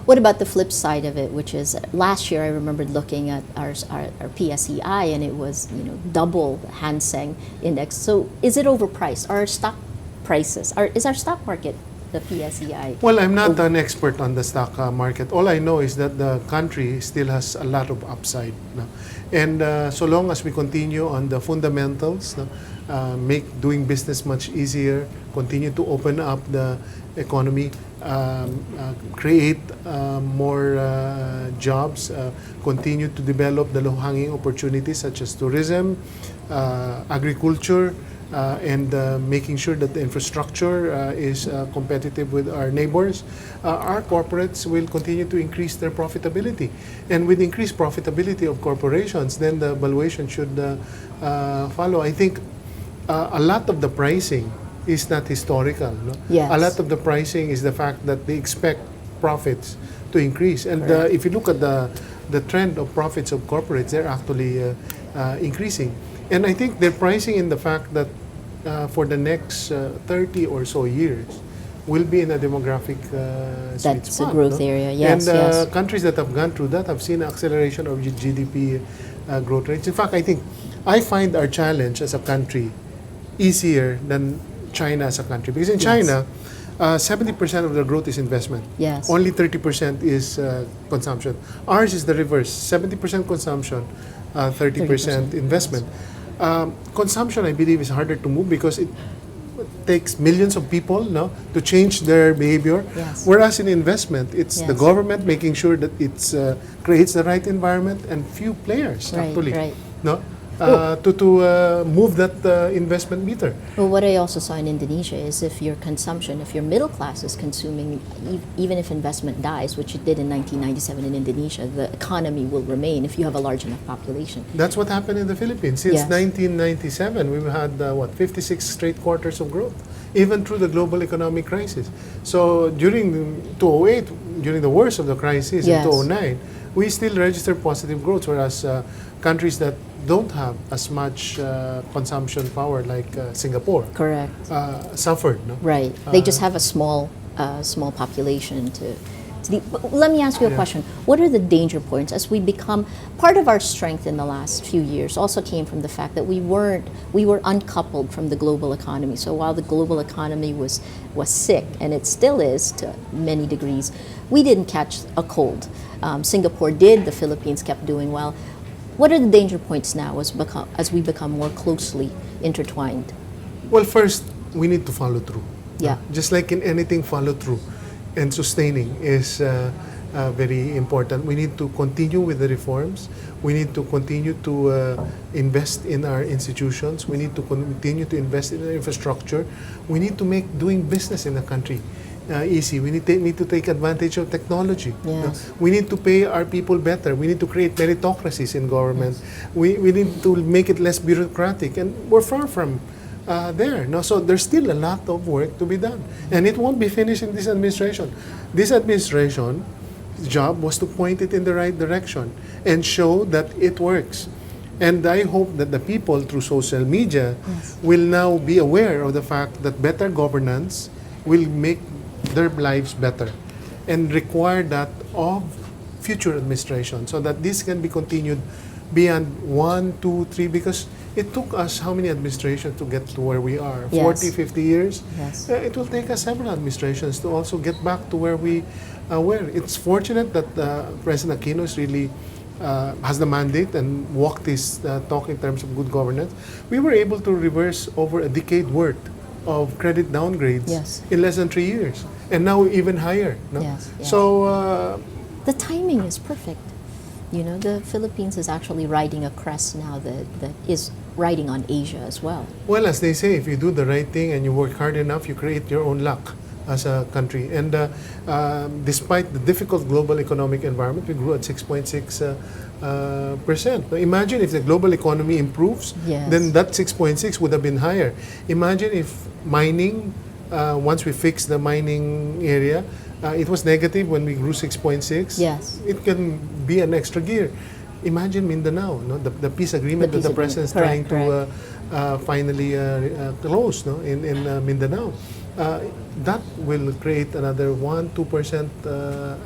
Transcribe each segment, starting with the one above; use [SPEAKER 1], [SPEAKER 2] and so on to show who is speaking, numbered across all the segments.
[SPEAKER 1] What about the flip side of it, which is last year I remembered looking at our PSEI and it was double Hang Seng index. So is it overpriced? Are stock prices? Is our stock market the PSEI?
[SPEAKER 2] Well, I'm not an expert on the stock market. All I know is that the country still has a lot of upside. No? And so long as we continue on the fundamentals, no? Make doing business much easier, continue to open up the economy, create more jobs, continue to develop the low-hanging opportunities such as tourism, agriculture, and making sure that the infrastructure is competitive with our neighbors, our corporates will continue to increase their profitability. And with increased profitability of corporations, then the valuation should follow. I think a lot of the pricing is not historical. No?
[SPEAKER 1] Yes.
[SPEAKER 2] A lot of the pricing is the fact that they expect profits to increase. And if you look at the trend of profits of corporates, they're actually increasing. And I think they're pricing in the fact that for the next 30 or so years, will be in a demographic sweet spot.
[SPEAKER 1] That's a growth area, yes,
[SPEAKER 2] and
[SPEAKER 1] yes.
[SPEAKER 2] countries that have gone through that have seen acceleration of GDP growth rates. In fact, I find our challenge as a country easier than China as a country. Because in China, 70% of the growth is investment.
[SPEAKER 1] Yes.
[SPEAKER 2] Only 30% is consumption. Ours is the reverse, 70% consumption, 30% investment. Consumption, I believe, is harder to move because it takes millions of people to change their behavior.
[SPEAKER 1] Yes.
[SPEAKER 2] Whereas in investment, it's the
[SPEAKER 1] Yes.
[SPEAKER 2] government making sure that it creates the right environment and few players actually
[SPEAKER 1] Right.
[SPEAKER 2] to move that investment meter.
[SPEAKER 1] Well, what I also saw in Indonesia is if your middle class is consuming, even if investment dies, which it did in 1997 in Indonesia, the economy will remain if you have a large enough population.
[SPEAKER 2] That's what happened in the Philippines. Since
[SPEAKER 1] Yes.
[SPEAKER 2] 1997, we've had 56 straight quarters of growth, even through the global economic crisis. So during 2008, during the worst of the crisis
[SPEAKER 1] Yes.
[SPEAKER 2] in 2009, we still registered positive growth, whereas countries that don't have as much consumption power like Singapore
[SPEAKER 1] Correct.
[SPEAKER 2] suffered. No?
[SPEAKER 1] Right. They just have a small population to but let me ask you a question. What are the danger points as we become part of our strength in the last few years also came from the fact that we were uncoupled from the global economy. So while the global economy was sick, and it still is to many degrees, we didn't catch a cold. Singapore did, the Philippines kept doing well. What are the danger points now as we become more closely intertwined?
[SPEAKER 2] Well, first, we need to follow through.
[SPEAKER 1] Yeah.
[SPEAKER 2] Just like in anything, follow through. And sustaining is very important. We need to continue with the reforms. We need to continue to invest in our institutions. We need to continue to invest in our infrastructure. We need to make doing business in the country easy. We need to take advantage of technology.
[SPEAKER 1] Yes.
[SPEAKER 2] We need to pay our people better. We need to create meritocracies in government. Yes. We need to make it less bureaucratic. And we're far from there. No? So there's still a lot of work to be done. And it won't be finished in this administration. This administration's job was to point it in the right direction and show that it works. And I hope that the people through social media will now be aware of the fact that better governance will make their lives better and require that of future administration so that this can be continued beyond 1, 2, 3, because it took us how many administrations to get to where we are?
[SPEAKER 1] Yes.
[SPEAKER 2] 40, 50 years?
[SPEAKER 1] Yes.
[SPEAKER 2] It will take us several administrations to also get back to where we were. It's fortunate that President Aquino is really has the mandate and walked his talk in terms of good governance. We were able to reverse over a decade worth of credit downgrades in less than 3 years, and now even higher. No?
[SPEAKER 1] Yes.
[SPEAKER 2] So
[SPEAKER 1] the timing is perfect. You know, the Philippines is actually riding a crest now that is riding on Asia as well.
[SPEAKER 2] Well, as they say, if you do the right thing and you work hard enough, you create your own luck as a country. And despite the difficult global economic environment, we grew at 6.6%. Now, imagine if the global economy improves, then that 6.6 would have been higher. Imagine if mining, once we fix the mining area, it was negative when we grew 6.6.
[SPEAKER 1] Yes.
[SPEAKER 2] It can be an extra gear. Imagine Mindanao, no? The peace agreement that the president is trying to finally close, no? in Mindanao. that will create another 1-2%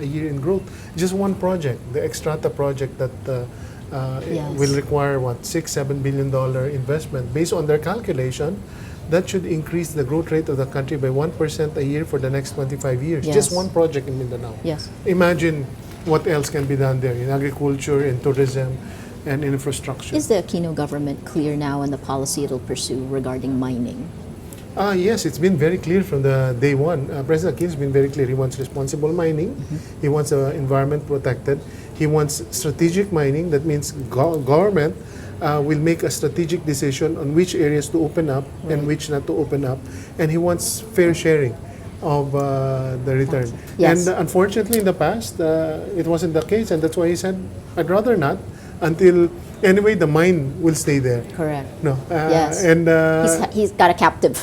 [SPEAKER 2] a year in growth. Just one project, the Extrata project that
[SPEAKER 1] Yes.
[SPEAKER 2] will require what, $6-7 billion investment. Based on their calculation, that should increase the growth rate of the country by 1% a year for the next 25 years.
[SPEAKER 1] Yes.
[SPEAKER 2] Just one project in Mindanao.
[SPEAKER 1] Yes.
[SPEAKER 2] Imagine what else can be done there in agriculture, in tourism, and in infrastructure.
[SPEAKER 1] Is the Aquino government clear now on the policy it'll pursue regarding mining?
[SPEAKER 2] Yes, it's been very clear from the day one. President Aquino has been very clear. He wants responsible mining. He wants environment protected. He wants strategic mining. That means government will make a strategic decision on which areas to open up and which not to open up. And he wants fair sharing of the return.
[SPEAKER 1] Yes.
[SPEAKER 2] And unfortunately, in the past, it wasn't the case. And that's why he said, I'd rather not until, anyway, the mine will stay there.
[SPEAKER 1] Correct.
[SPEAKER 2] No.
[SPEAKER 1] Yes.
[SPEAKER 2] And
[SPEAKER 1] He's got a captive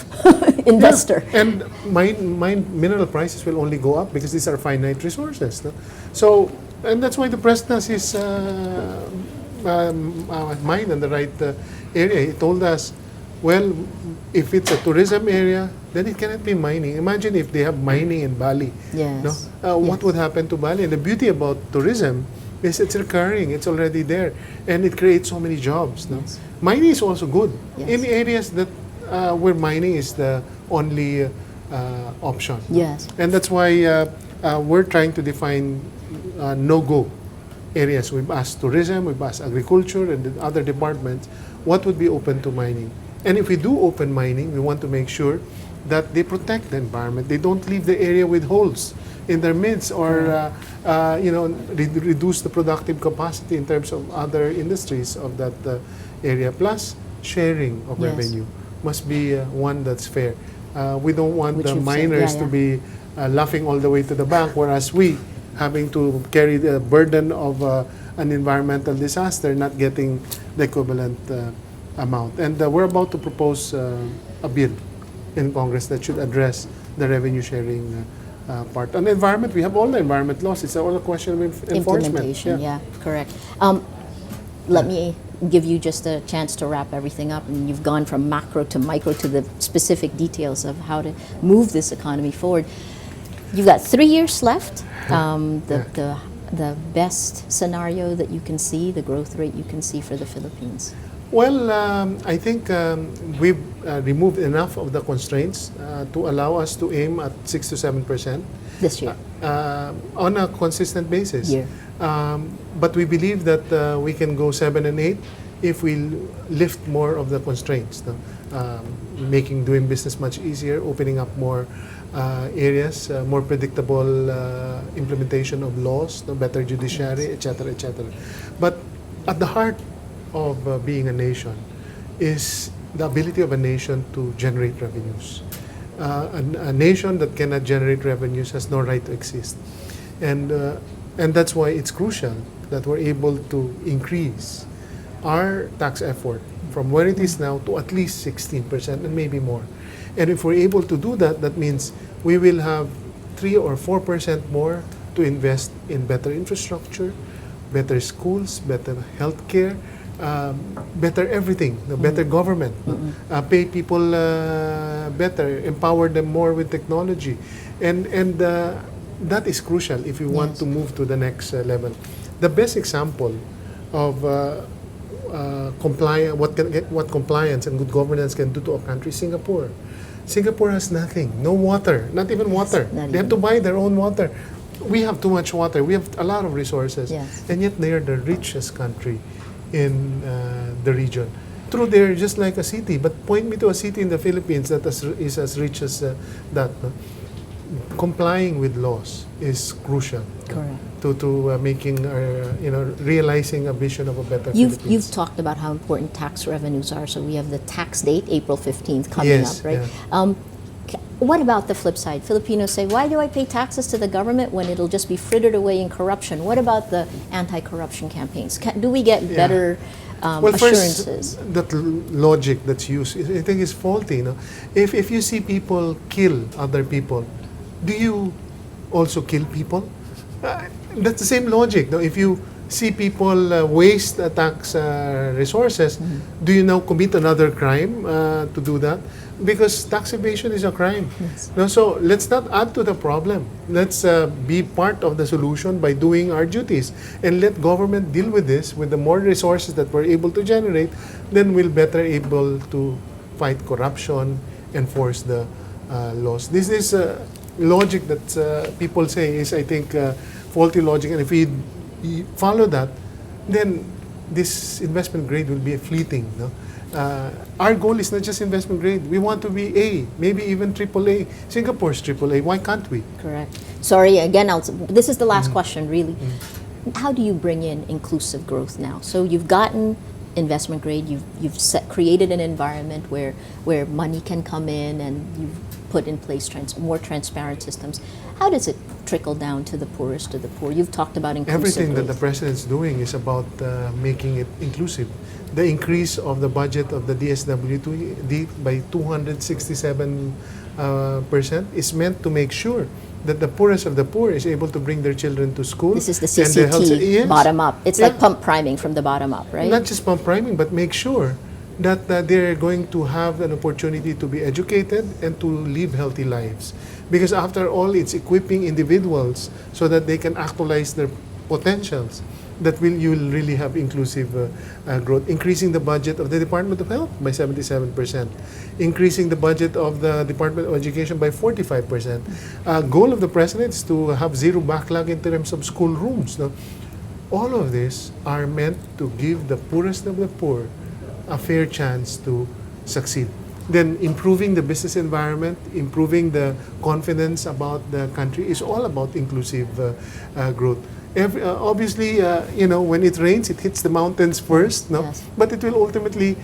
[SPEAKER 1] investor.
[SPEAKER 2] yeah, and mine mineral prices will only go up because these are finite resources. No? So, and that's why the president has his mind in the right area. He told us, well, if it's a tourism area, then it cannot be mining. Imagine if they have mining in Bali.
[SPEAKER 1] Yes.
[SPEAKER 2] No? What
[SPEAKER 1] Yes.
[SPEAKER 2] would happen to Bali? And the beauty about tourism is it's recurring. It's already there. And it creates so many jobs. No?
[SPEAKER 1] Yes.
[SPEAKER 2] Mining is also good.
[SPEAKER 1] Yes.
[SPEAKER 2] In areas that where mining is the only option.
[SPEAKER 1] Yes.
[SPEAKER 2] And that's why we're trying to define no-go areas. We've asked tourism, we've asked agriculture, and the other departments what would be open to mining. And if we do open mining, we want to make sure that they protect the environment. They don't leave the area with holes in their midst or reduce the productive capacity in terms of other industries of that area. Plus, sharing of
[SPEAKER 1] Yes.
[SPEAKER 2] revenue must be one that's fair. We don't want
[SPEAKER 1] Which
[SPEAKER 2] the
[SPEAKER 1] you've said,
[SPEAKER 2] miners
[SPEAKER 1] yeah,
[SPEAKER 2] to
[SPEAKER 1] yeah.
[SPEAKER 2] be laughing all the way to the bank, whereas we having to carry the burden of an environmental disaster, not getting the equivalent amount. And we're about to propose a bill in Congress that should address the revenue sharing part. On the environment, we have all the environment laws. It's all a question of enforcement.
[SPEAKER 1] Implementation, yeah, correct. Let me give you just a chance to wrap everything up, and you've gone from macro to micro to the specific details of how to move this economy forward. You've got 3 years left. The best scenario that you can see, the growth rate you can see for the Philippines.
[SPEAKER 2] Well, I think we've removed enough of the constraints to allow us to aim at 6 to 7%
[SPEAKER 1] This year.
[SPEAKER 2] on a consistent basis.
[SPEAKER 1] Year.
[SPEAKER 2] But we believe that we can go 7 and 8 if we lift more of the constraints, no? Making doing business much easier, opening up more areas, more predictable implementation of laws, no? Better judiciary, etc., etc. But at the heart of being a nation is the ability of a nation to generate revenues. A nation that cannot generate revenues has no right to exist. And that's why it's crucial that we're able to increase our tax effort from where it is now to at least 16% and maybe more. And if we're able to do that, that means we will have 3 or 4% more to invest in better infrastructure, better schools, better healthcare, better everything, better government, pay people better, empower them more with technology. And that is crucial if we want
[SPEAKER 1] Yes.
[SPEAKER 2] to move to the next level. The best example of what compliance and good governance can do to a country is Singapore. Singapore has nothing, no water, not even water.
[SPEAKER 1] not
[SPEAKER 2] They have to
[SPEAKER 1] even.
[SPEAKER 2] buy their own water. We have too much water. We have a lot of resources,
[SPEAKER 1] Yes.
[SPEAKER 2] and yet they are the richest country in the region. True, they're just like a city, but point me to a city in the Philippines that is as rich as that. No? Complying with laws is crucial.
[SPEAKER 1] Correct.
[SPEAKER 2] To making realizing a vision of a better
[SPEAKER 1] You've
[SPEAKER 2] Philippines.
[SPEAKER 1] talked about how important tax revenues are. So we have the tax date, April 15th, coming
[SPEAKER 2] Yes,
[SPEAKER 1] up, right?
[SPEAKER 2] yeah.
[SPEAKER 1] What about the flip side? Filipinos say, why do I pay taxes to the government when it'll just be frittered away in corruption? What about the anti-corruption campaigns? Do we get
[SPEAKER 2] Yeah.
[SPEAKER 1] better
[SPEAKER 2] Well,
[SPEAKER 1] assurances?
[SPEAKER 2] first, that logic that's used, I think is faulty. No? If you see people kill other people, do you also kill people? That's the same logic. No? If you see people waste tax resources, do you now commit another crime to do that? because tax evasion is a crime.
[SPEAKER 1] Yes.
[SPEAKER 2] No, so let's not add to the problem. Let's be part of the solution by doing our duties, and let government deal with this. With the more resources that we're able to generate, then we'll better able to fight corruption, enforce the laws. This is logic that people say is, I think, faulty logic, and if we follow that, then this investment grade will be fleeting. No? Our goal is not just investment grade. We want to be A, maybe even AAA. Singapore's AAA. Why can't we?
[SPEAKER 1] Correct. Sorry, again, this is the last question, really. How do you bring in inclusive growth now? So you've gotten investment grade, you've created an environment where money can come in, and you've put in place more transparent systems. How does it trickle down to the poorest of the poor? You've talked about inclusive
[SPEAKER 2] Everything that
[SPEAKER 1] growth.
[SPEAKER 2] the president's doing is about making it inclusive. The increase of the budget of the DSWD by 267% is meant to make sure that the poorest of the poor is able to bring their children to school.
[SPEAKER 1] This is the
[SPEAKER 2] and their health-
[SPEAKER 1] CCT
[SPEAKER 2] Yes.
[SPEAKER 1] bottom up. It's like pump priming from the bottom up, right?
[SPEAKER 2] Not just pump priming, but make sure that they're going to have an opportunity to be educated and to live healthy lives. Because after all, it's equipping individuals so that they can actualize their potentials. That you'll really have inclusive growth. Increasing the budget of the Department of Health by 77%. Increasing the budget of the Department of Education by 45%. Goal of the President is to have zero backlog in terms of school rooms. No? All of this are meant to give the poorest of the poor a fair chance to succeed. Then improving the business environment, improving the confidence about the country is all about inclusive growth. Obviously, when it rains, it hits the mountains first, no?
[SPEAKER 1] Yes.
[SPEAKER 2] But it will ultimately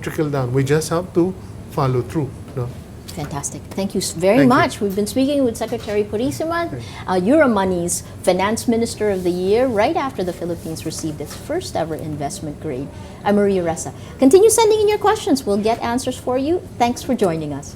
[SPEAKER 2] trickle down. We just have to follow through, no?
[SPEAKER 1] Fantastic. Thank you very
[SPEAKER 2] Thank you.
[SPEAKER 1] much. We've been speaking with Secretary Purisima, Euromoney's Finance Minister of the Year, right after the Philippines received its first ever investment grade. I'm Maria Ressa. Continue sending in your questions. We'll get answers for you. Thanks for joining us.